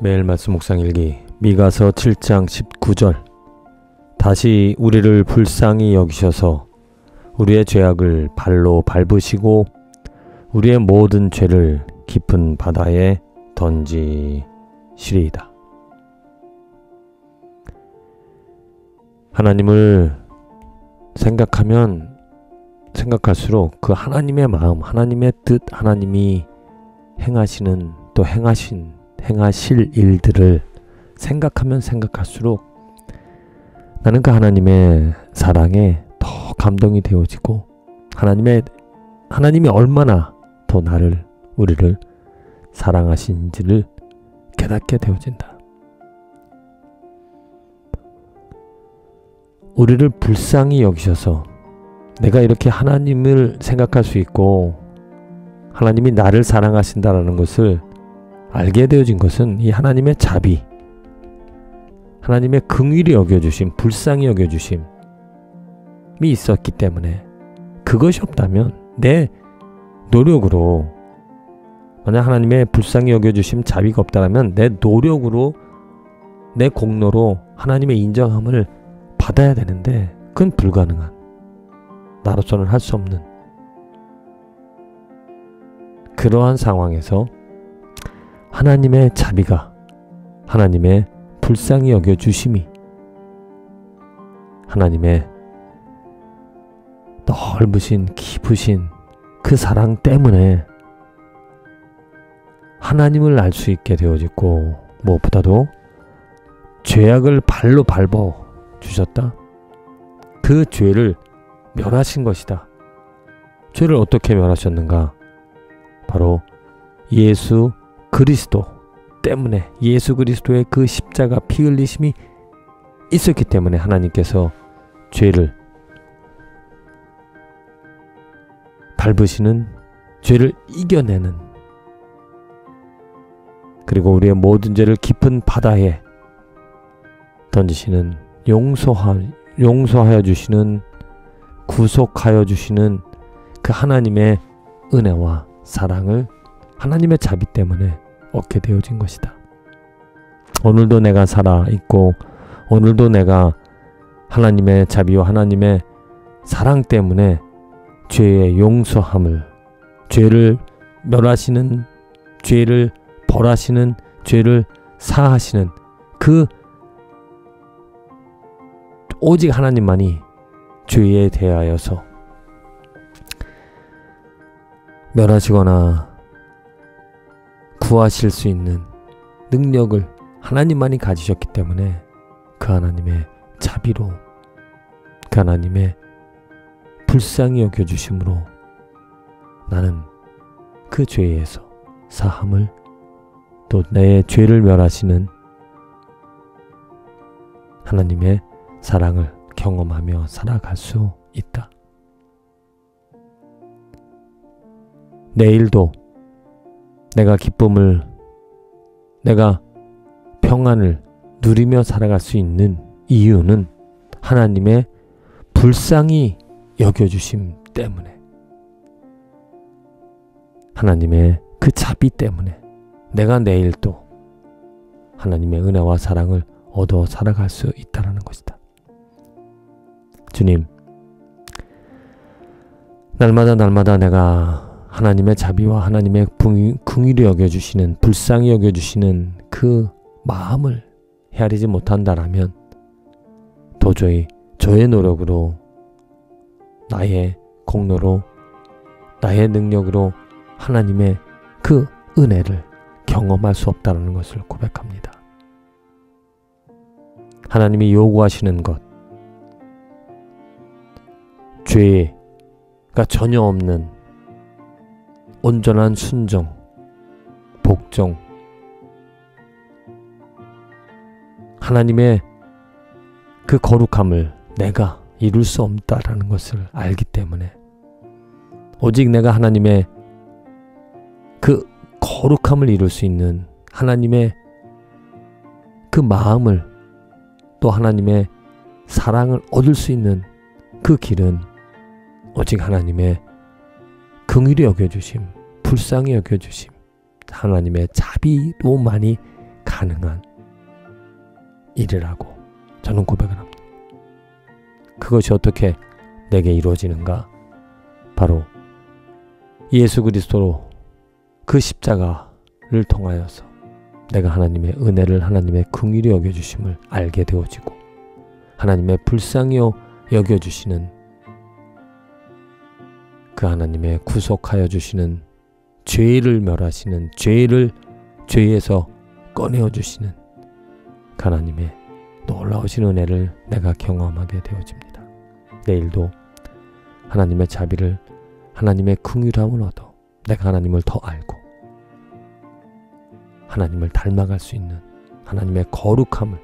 매일 말씀 묵상 일기 미가서 7장 19절. 다시 우리를 불쌍히 여기셔서 우리의 죄악을 발로 밟으시고 우리의 모든 죄를 깊은 바다에 던지시리이다. 하나님을 생각하면 생각할수록 그 하나님의 마음, 하나님의 뜻, 하나님이 행하시는 또 행하실 일들을 생각하면 생각할수록 나는 그 하나님의 사랑에 더 감동이 되어지고 하나님이 얼마나 더 우리를 사랑하시는지를 깨닫게 되어진다. 우리를 불쌍히 여기셔서 내가 이렇게 하나님을 생각할 수 있고 하나님이 나를 사랑하신다라는 것을 알게 되어진 것은 이 하나님의 자비, 하나님의 긍휼히 여겨주심, 불쌍히 여겨주심이 있었기 때문에, 그것이 없다면 내 노력으로, 만약 하나님의 불쌍히 여겨주심, 자비가 없다면 내 노력으로, 내 공로로 하나님의 인정함을 받아야 되는데 그건 불가능한, 나로서는 할 수 없는 그러한 상황에서 하나님의 자비가, 하나님의 불쌍히 여겨주심이, 하나님의 넓으신 깊으신 그 사랑 때문에 하나님을 알 수 있게 되어지고, 무엇보다도 죄악을 발로 밟아 주셨다. 그 죄를 멸하신 것이다. 죄를 어떻게 멸하셨는가? 바로 예수 그리스도 때문에, 예수 그리스도의 그 십자가 피 흘리심이 있었기 때문에 하나님께서 죄를 밟으시는, 죄를 이겨내는, 그리고 우리의 모든 죄를 깊은 바다에 던지시는, 용서하여 주시는, 구속하여 주시는 그 하나님의 은혜와 사랑을 하나님의 자비 때문에 얻게 되어진 것이다. 오늘도 내가 살아있고, 오늘도 내가 하나님의 자비와 하나님의 사랑 때문에 죄의 용서함을, 죄를 멸하시는, 죄를 벌하시는, 죄를 사하시는 그 오직 하나님만이 죄에 대하여서 멸하시거나 구하실 수 있는 능력을 하나님만이 가지셨기 때문에 그 하나님의 자비로, 그 하나님의 불쌍히 여겨주심으로 나는 그 죄에서 사함을, 또 내 죄를 멸하시는 하나님의 사랑을 경험하며 살아갈 수 있다. 내일도 내가 기쁨을, 내가 평안을 누리며 살아갈 수 있는 이유는 하나님의 불쌍히 여겨주심 때문에, 하나님의 그 자비 때문에 내가 내일도 하나님의 은혜와 사랑을 얻어 살아갈 수 있다는 것이다. 주님, 날마다 내가 하나님의 자비와 하나님의 긍휼히 여겨주시는, 불쌍히 여겨주시는 그 마음을 헤아리지 못한다라면 도저히 저의 노력으로, 나의 공로로, 나의 능력으로 하나님의 그 은혜를 경험할 수 없다는 것을 고백합니다. 하나님이 요구하시는 것, 죄가 전혀 없는 온전한 순종, 복종, 하나님의 그 거룩함을 내가 이룰 수 없다라는 것을 알기 때문에, 오직 내가 하나님의 그 거룩함을 이룰 수 있는 하나님의 그 마음을, 또 하나님의 사랑을 얻을 수 있는 그 길은 오직 하나님의 긍휼히 여겨주심, 불쌍히 여겨주심, 하나님의 자비로만이 가능한 일이라고 저는 고백을 합니다. 그것이 어떻게 내게 이루어지는가? 바로 예수 그리스도로 그 십자가를 통하여서 내가 하나님의 은혜를, 하나님의 긍휼히 여겨주심을 알게 되어지고 하나님의 불쌍히 여겨주시는 그 하나님의 구속하여 주시는, 죄를 멸하시는, 죄에서 꺼내어 주시는 그 하나님의 놀라우신 은혜를 내가 경험하게 되어집니다. 내일도 하나님의 자비를, 하나님의 긍휼함을 얻어 내가 하나님을 더 알고 하나님을 닮아갈 수 있는 하나님의 거룩함을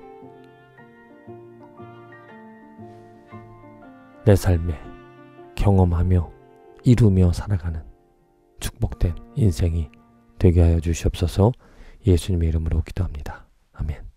내 삶에 경험하며 이루며 살아가는 축복된 인생이 되게 하여 주시옵소서. 예수님의 이름으로 기도합니다. 아멘.